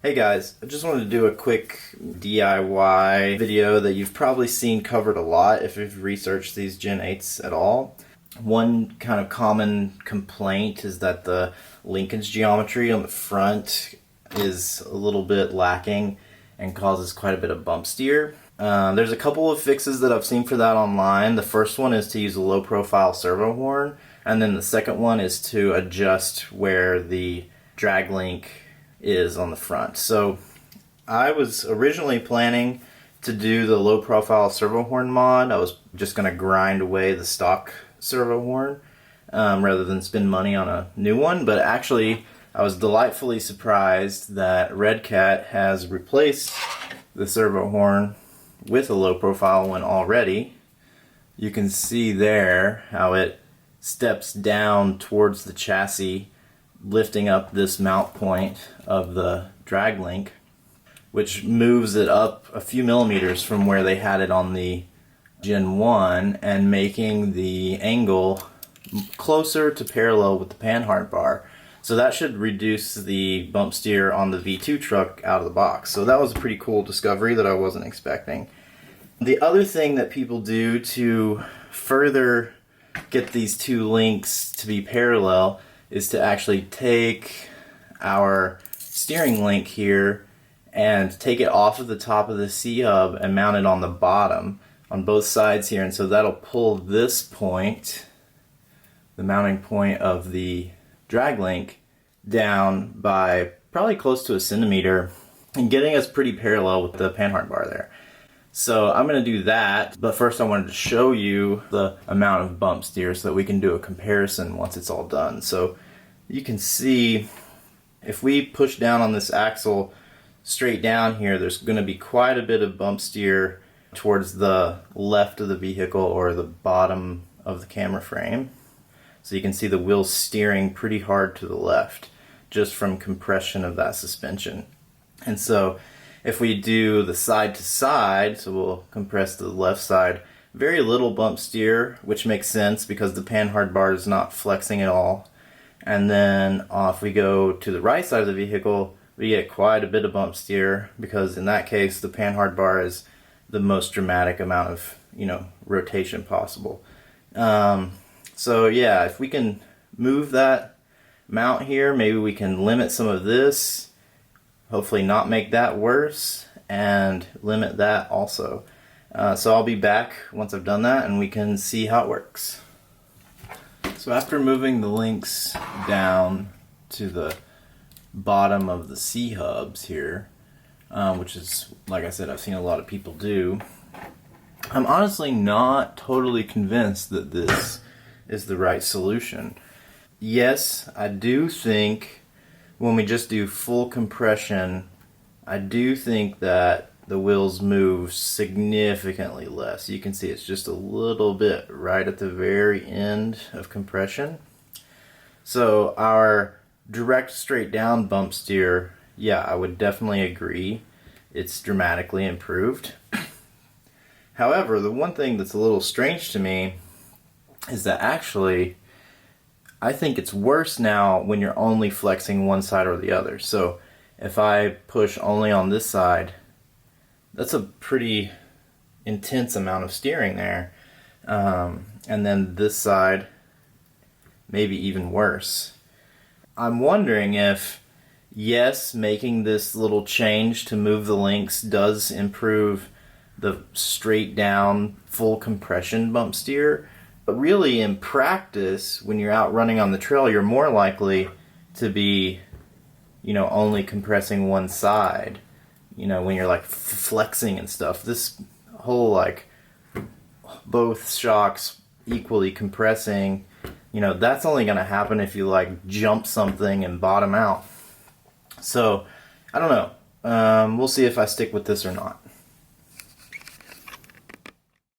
Hey guys, I just wanted to do a quick DIY video that you've probably seen covered a lot if you've researched these Gen 8s at all. One kind of common complaint is that the linkage geometry on the front is a little bit lacking and causes quite a bit of bump steer. There's a couple of fixes that I've seen for that online. The first one is to use a low profile servo horn, and then the second one is to adjust where the drag link is on the front. So I was originally planning to do the low profile servo horn mod. I was just going to grind away the stock servo horn rather than spend money on a new one, but actually I was delightfully surprised that Redcat has replaced the servo horn with a low profile one already. You can see there how it steps down towards the chassis, lifting up this mount point of the drag link, which moves it up a few millimeters from where they had it on the Gen 1 and making the angle closer to parallel with the panhard bar. So that should reduce the bump steer on the V2 truck out of the box. So that was a pretty cool discovery that I wasn't expecting. The other thing that people do to further get these two links to be parallel is to actually take our steering link here and take it off of the top of the C-hub and mount it on the bottom on both sides here, and so that'll pull this point, the mounting point of the drag link, down by probably close to a centimeter and getting us pretty parallel with the panhard bar there. So I'm going to do that, but first I wanted to show you the amount of bump steer so that we can do a comparison once it's all done. So you can see if we push down on this axle straight down here, there's going to be quite a bit of bump steer towards the left of the vehicle or the bottom of the camera frame. So you can see the wheels steering pretty hard to the left just from compression of that suspension. And so if we do the side to side, so we'll compress to the left side, very little bump steer, which makes sense because the panhard bar is not flexing at all. And then if we go to the right side of the vehicle, we get quite a bit of bump steer because in that case the panhard bar is the most dramatic amount of rotation possible. So yeah, if we can move that mount here, maybe we can limit some of this, hopefully not make that worse, and limit that also. So I'll be back once I've done that and we can see how it works. So after moving the links down to the bottom of the C-hubs here, which is, like I said, I've seen a lot of people do, I'm honestly not totally convinced that this is the right solution. Yes, I do think when we just do full compression, I do think that the wheels move significantly less. You can see it's just a little bit right at the very end of compression. So our direct straight down bump steer, yeah, I would definitely agree. It's dramatically improved. However, the one thing that's a little strange to me is that actually I think it's worse now when you're only flexing one side or the other. So if I push only on this side, that's a pretty intense amount of steering there. And then this side, maybe even worse. I'm wondering if, yes, making this little change to move the links does improve the straight down full compression bump steer, but really in practice, when you're out running on the trail, you're more likely to be, only compressing one side, when you're like flexing and stuff. This whole both shocks equally compressing, that's only going to happen if you jump something and bottom out. So I don't know. We'll see if I stick with this or not.